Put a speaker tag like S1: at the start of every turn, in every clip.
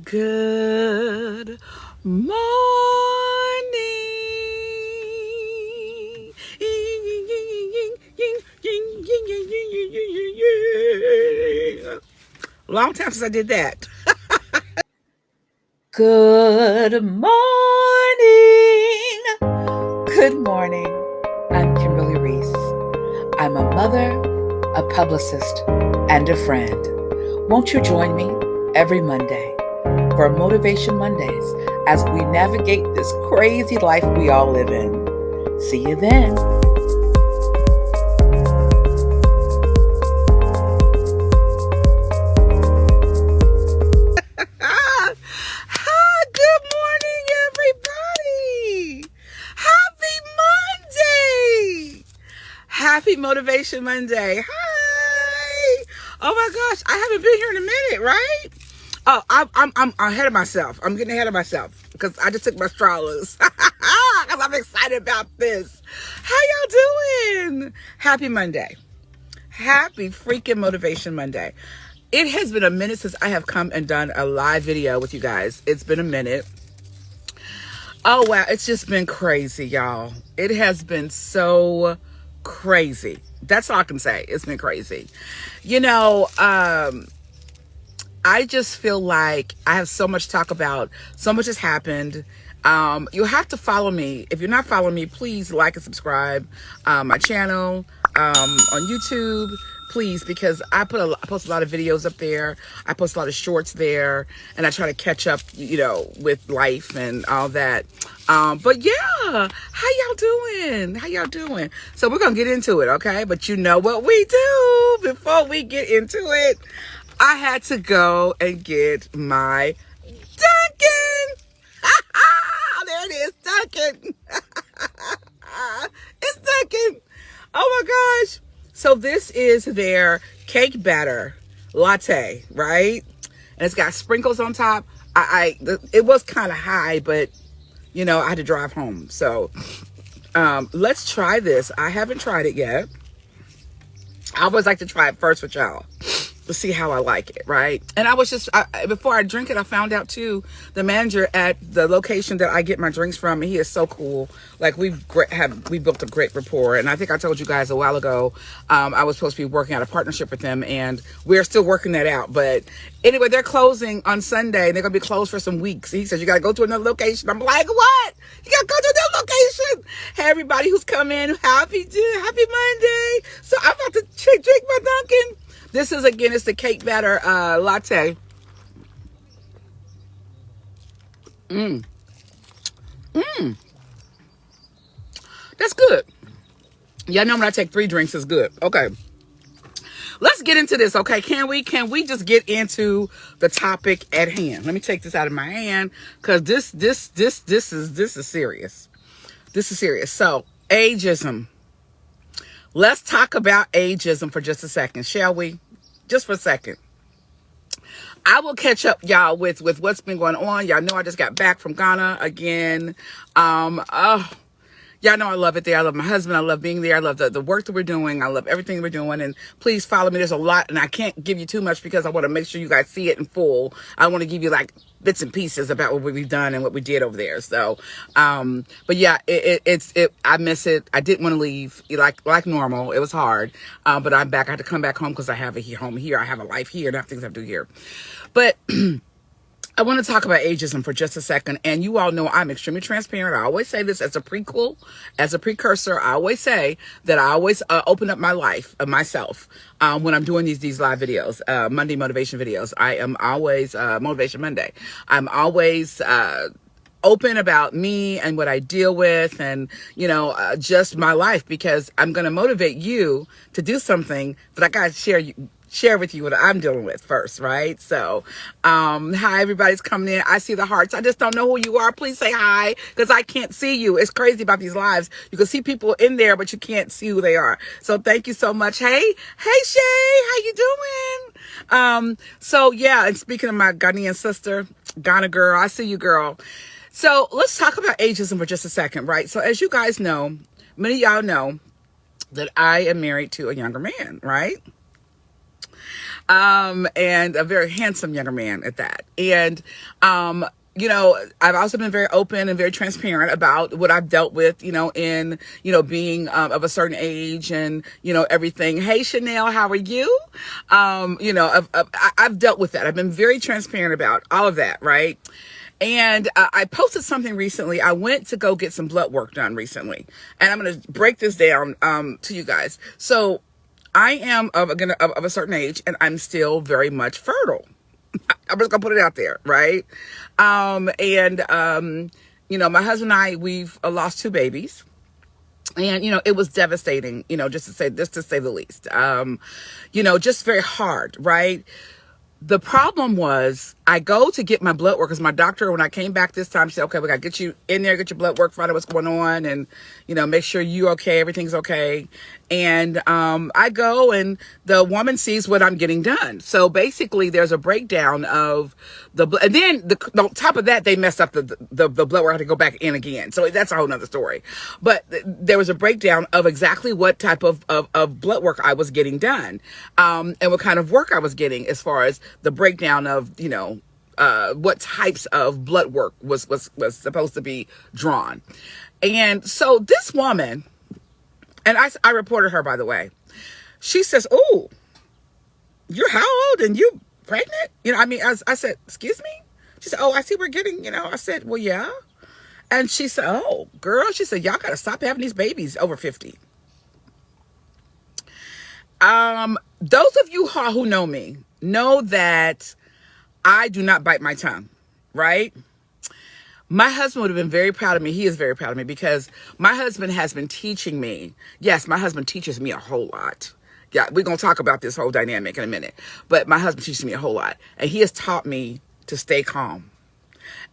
S1: Good morning. Long time since I did that.
S2: Good morning. Good morning. I'm Kimberly Reese. I'm a mother, a publicist, and a friend. Won't you join me every Monday for Motivation Mondays as we navigate this crazy life we all live in? See you then.
S1: Good morning, everybody. Happy Monday. Happy Motivation Monday. Hi. Oh my gosh, I haven't been here in a minute, right? Oh, I'm ahead of myself. I'm getting ahead of myself because I just took my strollers. Because I'm excited about this. How y'all doing? Happy Monday. Happy freaking Motivation Monday. It has been a minute since I have come and done a live video with you guys. It's been a minute. Oh, wow. It's just been crazy, y'all. It has been so crazy. That's all I can say. It's been crazy. You know, I just feel like I have so much to talk about. So much has happened. You have to follow me. If you're not following me, please like and subscribe my channel on YouTube, please, because I post a lot of videos up there. I post a lot of shorts there, and I try to catch up, with life and all that. But yeah, how y'all doing? How y'all doing? So we're gonna get into it, okay? But you know what we do before we get into it. I had to go and get my Dunkin'. There it is, Dunkin'. It's Dunkin'. Oh my gosh. So this is their cake batter latte, right? And it's got sprinkles on top. It was kind of high, but I had to drive home. So let's try this. I haven't tried it yet. I always like to try it first with y'all to see how I like it, right? And I was before I drink it, I found out too, the manager at the location that I get my drinks from, and he is so cool. Like we built a great rapport, and I think I told you guys a while ago, I was supposed to be working out a partnership with them, and we're still working that out. But anyway, they're closing on Sunday. They're gonna be closed for some weeks. He says you gotta go to another location. I'm like, what? You gotta go to another location. Hey, everybody who's coming, happy Monday. So I'm about to drink my Dunkin'. This is, again, it's the cake batter latte. That's good. Y'all know when I take 3 drinks, it's good. Okay. Let's get into this, okay? Can we just get into the topic at hand? Let me take this out of my hand, because this is serious. This is serious. So, ageism. Let's talk about ageism for just a second, shall we? Just for a second. I will catch up, y'all, with what's been going on. Y'all know I just got back from Ghana again. Y'all know I love it there. I love my husband. I love being there. I love the work that we're doing. I love everything we're doing. And please follow me. There's a lot, and I can't give you too much because I want to make sure you guys see it in full. I want to give you like bits and pieces about what we've done and what we did over there. So, but yeah, I miss it. I didn't want to leave like normal. It was hard. But I'm back. I had to come back home because I have a home here. I have a life here and I have things I have to do here. But I want to talk about ageism for just a second. And you all know I'm extremely transparent. I always say this as a precursor. I always say that I always open up my life, myself, when I'm doing these live videos, Monday motivation videos. I am always Motivation Monday. I'm always open about me and what I deal with, and just my life, because I'm going to motivate you to do something, but I got to share with you what I'm dealing with first, right? So, hi, everybody's coming in. I see the hearts. I just don't know who you are. Please say hi, because I can't see you. It's crazy about these lives. You can see people in there, but you can't see who they are. So thank you so much. Hey, Shay, how you doing? So yeah, and speaking of my Ghanaian sister, Ghana girl, I see you, girl. So let's talk about ageism for just a second, right? So as you guys know, many of y'all know that I am married to a younger man, right? and a very handsome younger man at that. And, I've also been very open and very transparent about what I've dealt with, in, being of a certain age and, everything. Hey, Chanel, how are you? I've dealt with that. I've been very transparent about all of that, right? And I posted something recently. I went to go get some blood work done recently. And I'm going to break this down to you guys. So I am of a certain age, and I'm still very much fertile. I'm just gonna put it out there, right? My husband and I, we've lost 2 babies, and it was devastating, just to say the least. Just very hard, right? The problem was I go to get my blood work because my doctor, when I came back this time, she said, okay, we got to get you in there, get your blood work, find out what's going on, and, make sure you're okay, everything's okay. And I go, and the woman sees what I'm getting done. So basically, there's a breakdown of the blood. And then on top of that, they messed up the blood work. I had to go back in again. So that's a whole nother story. But there was a breakdown of exactly what type of blood work I was getting done, and what kind of work I was getting as far as the breakdown of, what types of blood work was supposed to be drawn. And so this woman, and I reported her, by the way, she says, "Oh, you're how old and you pregnant?" I said, "Excuse me?" She said, "Oh, I see we're getting, I said, "Well, yeah." And she said, "Oh, girl," she said, "y'all got to stop having these babies over 50. Those of you who know me know that I do not bite my tongue, right? My husband would have been very proud of me. He is very proud of me because my husband has been teaching me. Yes, my husband teaches me a whole lot. Yeah, we're going to talk about this whole dynamic in a minute. But my husband teaches me a whole lot. And he has taught me to stay calm.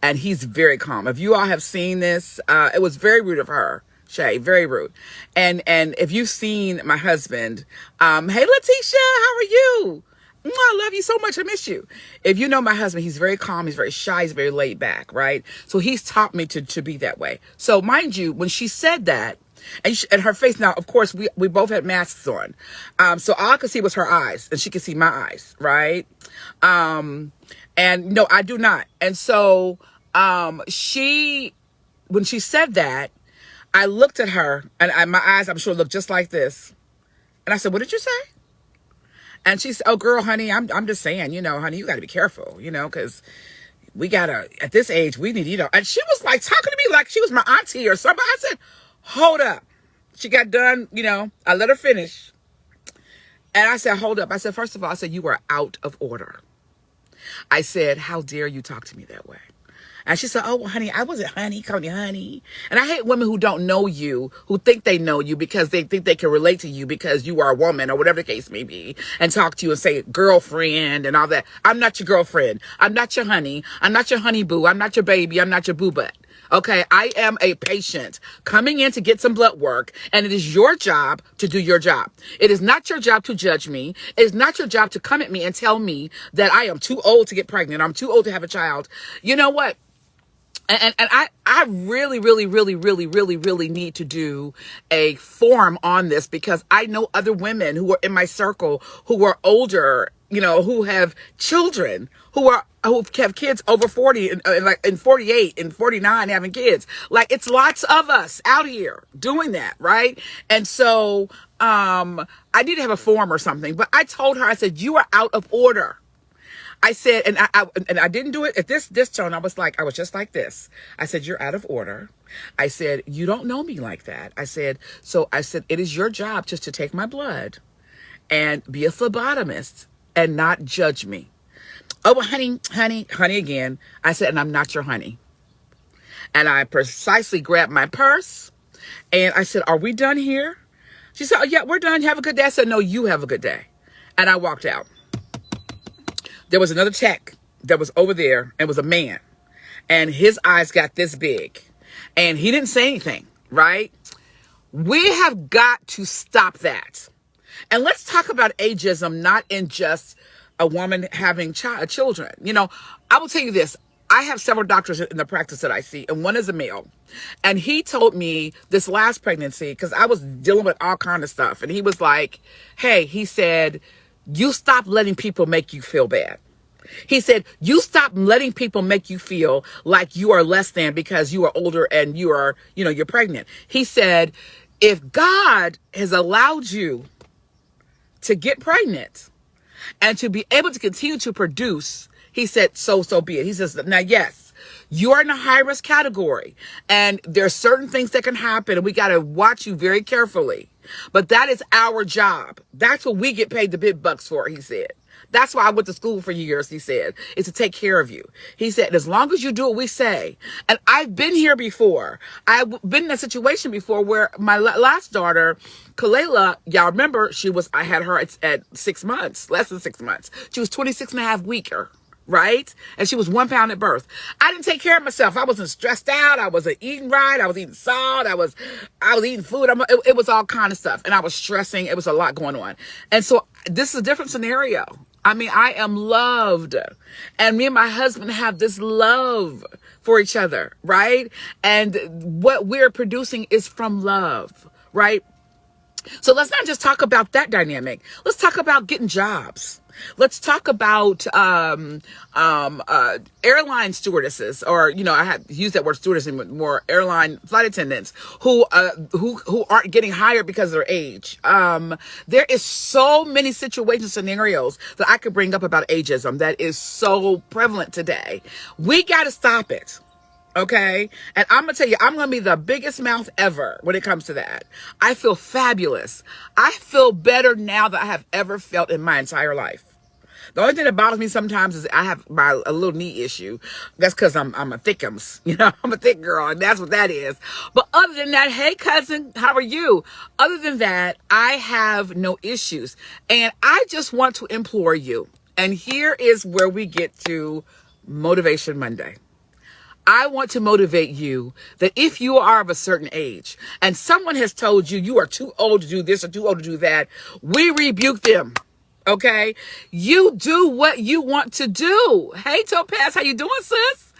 S1: And he's very calm. If you all have seen this, it was very rude of her, Shay, very rude. And if you've seen my husband, hey, Letitia, how are you? I love you so much. I miss you. If you know my husband, he's very calm. He's very shy. He's very laid back, right? So he's taught me to be that way. So mind you, when she said that, and her face, now, of course, we both had masks on. So all I could see was her eyes, and she could see my eyes, right? And no, I do not. And so when she said that, I looked at her, and my eyes, I'm sure, looked just like this. And I said, "What did you say?" And she said, "Oh, girl, honey, I'm just saying, honey, you got to be careful, because we got to, at this age, we need, And she was like talking to me like she was my auntie or something. I said, "Hold up." She got done, I let her finish. And I said, "Hold up." I said, "First of all," I said, "you are out of order." I said, "How dare you talk to me that way?" And she said, "Oh, well, honey, I wasn't honey, call me honey." And I hate women who don't know you, who think they know you because they think they can relate to you because you are a woman or whatever the case may be, and talk to you and say girlfriend and all that. I'm not your girlfriend. I'm not your honey. I'm not your honey boo. I'm not your baby. I'm not your boo butt. Okay, I am a patient coming in to get some blood work, and it is your job to do your job. It is not your job to judge me. It is not your job to come at me and tell me that I am too old to get pregnant. I'm too old to have a child. You know what? And I really, really, really, really, really, really need to do a forum on this because I know other women who are in my circle who are older, who have children, who have kids over 40 and 48 and 49 having kids. Like, it's lots of us out here doing that, right? And so I need to have a forum or something. But I told her, I said, "You are out of order." I said, and I didn't do it at this tone. I was just like this. I said, "You're out of order." I said, "You don't know me like that." I said, "It is your job just to take my blood and be a phlebotomist and not judge me." "Oh, well, honey again." I said, "And I'm not your honey." And I precisely grabbed my purse and I said, "Are we done here?" She said, "Oh, yeah, we're done. Have a good day." I said, "No, you have a good day." And I walked out. There was another tech that was over there, and was a man, and his eyes got this big, and he didn't say anything, right? We have got to stop that. And let's talk about ageism, not in just a woman having children. I will tell you this. I have several doctors in the practice that I see, and one is a male. And he told me this last pregnancy, because I was dealing with all kind of stuff, and he was like, "Hey," he said, you stop letting people make you feel bad. He said, you stop letting people make you feel like you are less than because you are older and you are, you're pregnant. He said, if God has allowed you to get pregnant and to be able to continue to produce, he said, so be it. He says, now, yes, you're in a high risk category and there's certain things that can happen and we got to watch you very carefully. But that is our job. That's what we get paid the big bucks for, he said. That's why I went to school for years, he said, is to take care of you. He said, as long as you do what we say. And I've been here before. I've been in a situation before where my last daughter, Kalela, y'all remember, I had her at 6 months, less than 6 months. She was 26 and a half weaker. Right? And she was 1 pound at birth. I didn't take care of myself. I wasn't stressed out. I wasn't eating right. I was eating salt. I was eating food. It was all kind of stuff. And I was stressing. It was a lot going on. And so this is a different scenario. I mean, I am loved. And me and my husband have this love for each other, right? And what we're producing is from love, right? So let's not just talk about that dynamic. Let's talk about getting jobs. Let's talk about airline stewardesses, or I have used that word stewardess and more airline flight attendants who aren't getting hired because of their age. There is so many situations, scenarios that I could bring up about ageism that is so prevalent today. We got to stop it. Okay. And I'm going to tell you, I'm going to be the biggest mouth ever when it comes to that. I feel fabulous. I feel better now than I have ever felt in my entire life. The only thing that bothers me sometimes is I have a little knee issue. That's because I'm a thickums, I'm a thick girl, and that's what that is. But other than that, hey cousin, how are you? Other than that, I have no issues. And I just want to implore you. And here is where we get to Motivation Monday. I want to motivate you that if you are of a certain age and someone has told you you are too old to do this or too old to do that, we rebuke them. Okay? You do what you want to do. Hey, Topaz, how you doing, sis?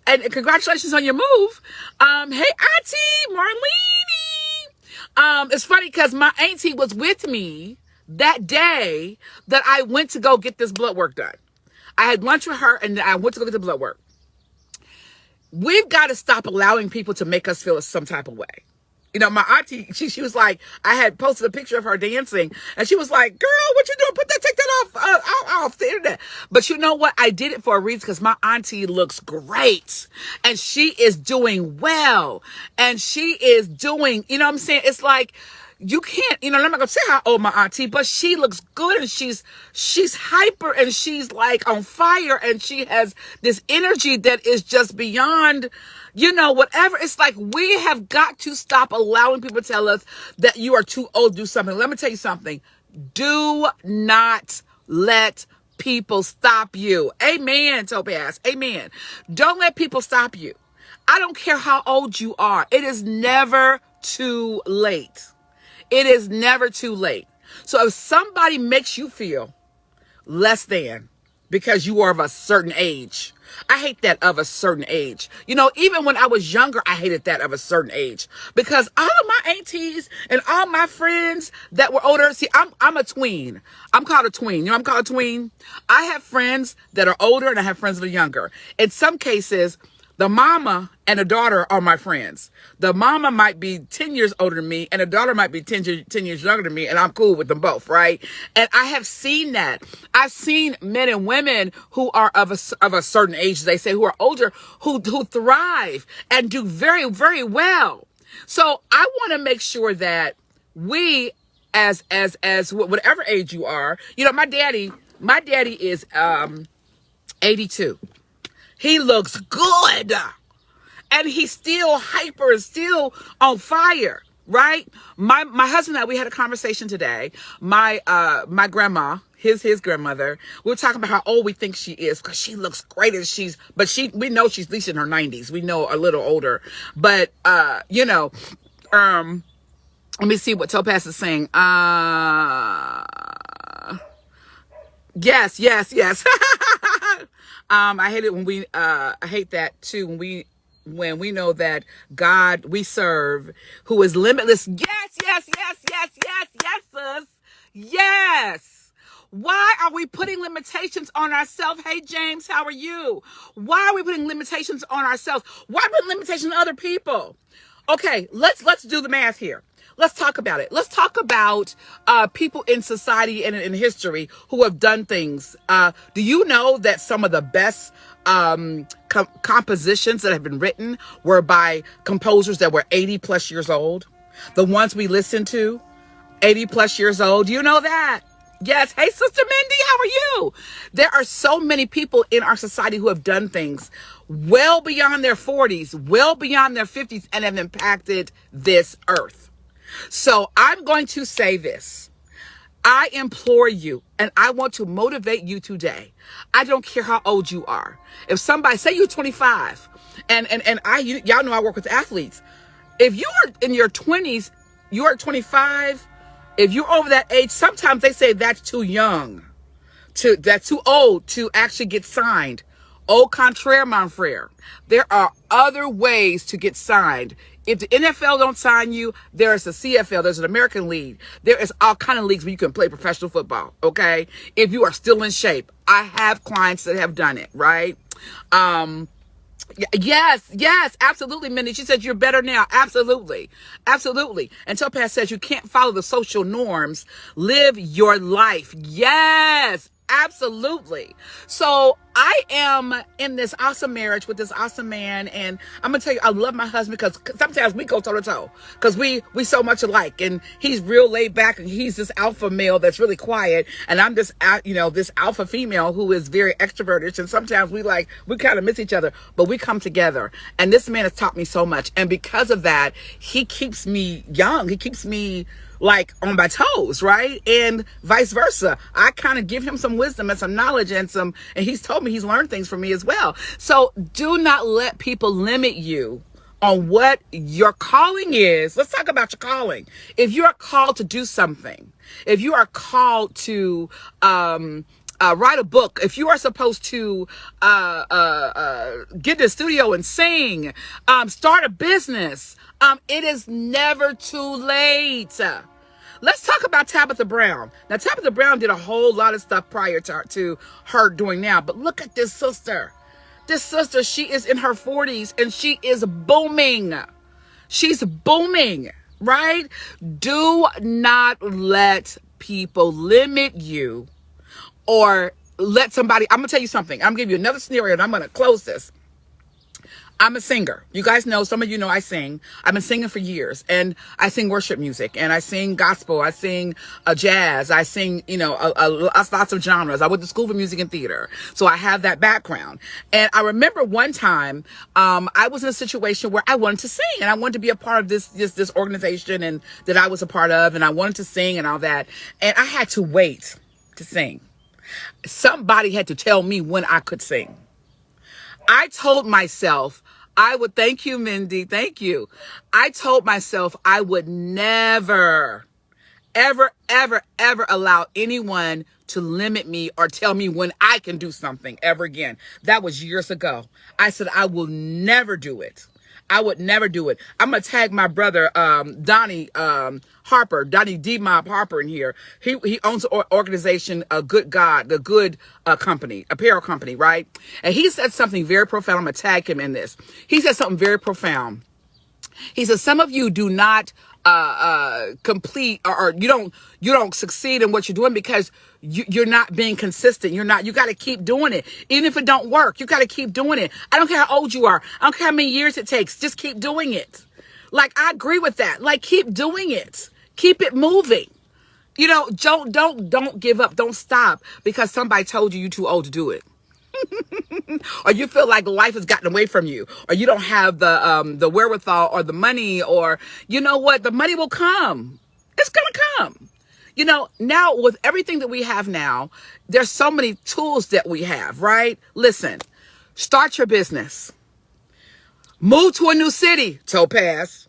S1: And congratulations on your move. Hey, Auntie Marlene. It's funny because my auntie was with me that day that I went to go get this blood work done. I had lunch with her and I went to go get the blood work. We've got to stop allowing people to make us feel some type of way. My auntie, she was like, I had posted a picture of her dancing and she was like, girl, what you doing? Take that off the internet. But you know what? I did it for a reason because my auntie looks great and she is doing well and she is doing, what I'm saying? It's like, you can't, I'm not going to say how old my auntie, but she looks good and she's hyper and she's like on fire and she has this energy that is just beyond, whatever. It's like we have got to stop allowing people to tell us that you are too old to do something. Let me tell you something. Do not let people stop you. Amen, Topaz. Amen. Don't let people stop you. I don't care how old you are. It is never too late. It is never too late. So if somebody makes you feel less than because you are of a certain age, I hate that of a certain age. Even when I was younger, I hated that of a certain age because all of my aunties and all my friends that were older, see, I'm a tween. I'm called a tween. I'm called a tween. I have friends that are older and I have friends that are younger. In some cases, the mama and the daughter are my friends. The mama might be 10 years older than me and the daughter might be 10 years younger than me, and I'm cool with them both, right? And I have seen that. I've seen men and women who are of a certain age, they say, who are older, who thrive and do very, very well. So I want to make sure that we, as whatever age you are, my daddy is 82. He looks good. And he's still hyper and still on fire, right? My husband and I, we had a conversation today. My grandma, his grandmother, we were talking about how old we think she is because she looks great and we know she's at least in her 90s. We know a little older. But let me see what Topaz is saying. Yes. I hate it when I hate that too when we know that God we serve, who is limitless. Yes, sis. Yes. Why are we putting limitations on ourselves? Hey, James, how are you? Why are we putting limitations on ourselves? Why are we putting limitations on other people? Okay, let's do the math here. Let's talk about it. Let's talk about people in society and in history who have done things. Do you know that some of the best compositions that have been written were by composers that were 80 plus years old? The ones we listen to, 80 plus years old. Do you know that? Yes. Hey, Sister Mindy, how are you? There are so many people in our society who have done things well beyond their 40s, well beyond their 50s, and have impacted this earth. So I'm going to say this. I implore you, and I want to motivate you today. I don't care how old you are. If somebody, say you're 25, and y'all know I work with athletes. If you are in your 20s, you are 25. If you're over that age, sometimes they say that's too young, that's too old to actually get signed. Au contraire, mon frere. There are other ways to get signed. If the NFL don't sign you, there is a CFL, there's an American League. There is all kind of leagues where you can play professional football, okay? If you are still in shape. I have clients that have done it, right? Yes, absolutely, Mindy. She says you're better now. Absolutely. And Topaz says you can't follow the social norms. Live your life. Yes, absolutely. So I am in this awesome marriage with this awesome man, and I'm gonna tell you, I love my husband because sometimes we go toe to toe because we so much alike, and he's real laid back, and he's this alpha male that's really quiet, and I'm this this alpha female who is very extroverted, and sometimes we kind of miss each other, but we come together. And this man has taught me so much, and because of that, he keeps me young. He keeps me on my toes, right? And vice versa. I kind of give him some wisdom and some knowledge and he's told me he's learned things from me as well. So do not let people limit you on what your calling is. Let's talk about your calling. If you are called to do something, if you are called to write a book, if you are supposed to get in the studio and sing, start a business, it is never too late. Let's talk about Tabitha Brown. Now, Tabitha Brown did a whole lot of stuff prior to her doing now, but look at this sister. This sister, she is in her 40s and she is booming. She's booming, right? Do not let people limit you or let somebody, I'm going to tell you something. I'm going to give you another scenario and I'm going to close this. I'm a singer. You guys know, some of you know I sing. I've been singing for years, and I sing worship music, and I sing gospel. I sing jazz. I sing, lots of genres. I went to school for music and theater, so I have that background. And I remember one time, I was in a situation where I wanted to sing, and I wanted to be a part of this organization and that I was a part of, and I wanted to sing and all that. And I had to wait to sing. Somebody had to tell me when I could sing. I told myself thank you, Mindy. Thank you. I told myself I would never, ever, ever, ever allow anyone to limit me or tell me when I can do something ever again. That was years ago. I said, I will never do it. I would never do it. I'm going to tag my brother, Donnie Harper, Donnie D-Mob Harper in here. He owns an organization, Good God, the Good Company, apparel company, right? And he said something very profound. I'm going to tag him in this. He said something very profound. He says, some of you do not complete or you don't succeed in what you're doing because you're not being consistent. You got to keep doing it. Even if it don't work, you got to keep doing it. I don't care how old you are. I don't care how many years it takes. Just keep doing it. I agree with that. Keep doing it. Keep it moving. Don't give up. Don't stop because somebody told you you're too old to do it. Or you feel like life has gotten away from you, or you don't have the wherewithal or the money, or you know what, the money will come. It's gonna come. Now with everything that we have now, there's so many tools that we have, right? Listen, start your business. Move to a new city, Topaz.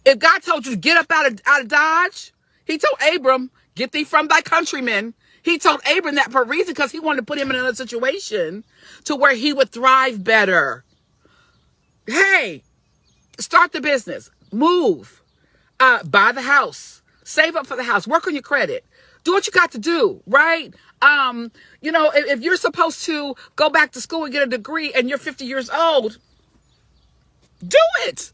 S1: If God told you to get up out of Dodge, he told Abram, get thee from thy countrymen. He told Abram that for a reason, because he wanted to put him in another situation to where he would thrive better. Hey, start the business, move, buy the house, save up for the house, work on your credit, Do what you got to do, right? If you're supposed to go back to school and get a degree and you're 50 years old, do it.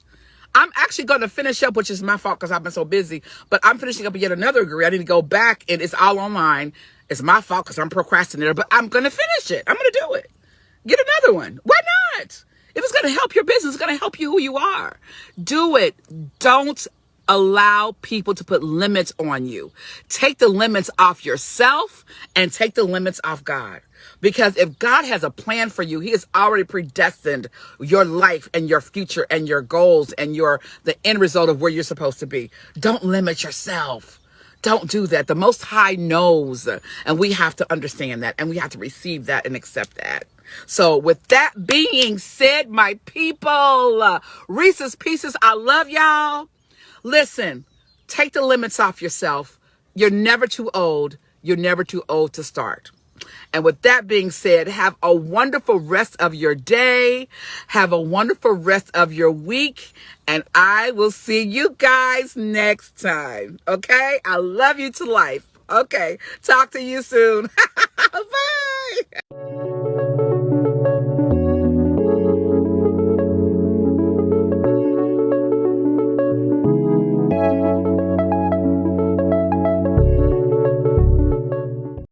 S1: I'm actually going to finish up, which is my fault because I've been so busy, but I'm finishing up yet another degree. I need to go back and it's all online. It's my fault because I'm procrastinator, but I'm going to finish it. I'm going to do it. Get another one. Why not? If it's going to help your business, it's going to help you who you are. Do it. Don't allow people to put limits on you. Take the limits off yourself and take the limits off God. Because if God has a plan for you, he has already predestined your life and your future and your goals and the end result of where you're supposed to be. Don't limit yourself. Don't do that. The Most High knows, and we have to understand that, and we have to receive that and accept that. So with that being said, my people, Reese's Pieces, I love y'all. Listen, take the limits off yourself. You're never too old. You're never too old to start. And with that being said, have a wonderful rest of your day. Have a wonderful rest of your week. And I will see you guys next time. Okay? I love you to life. Okay. Talk to you soon. Bye.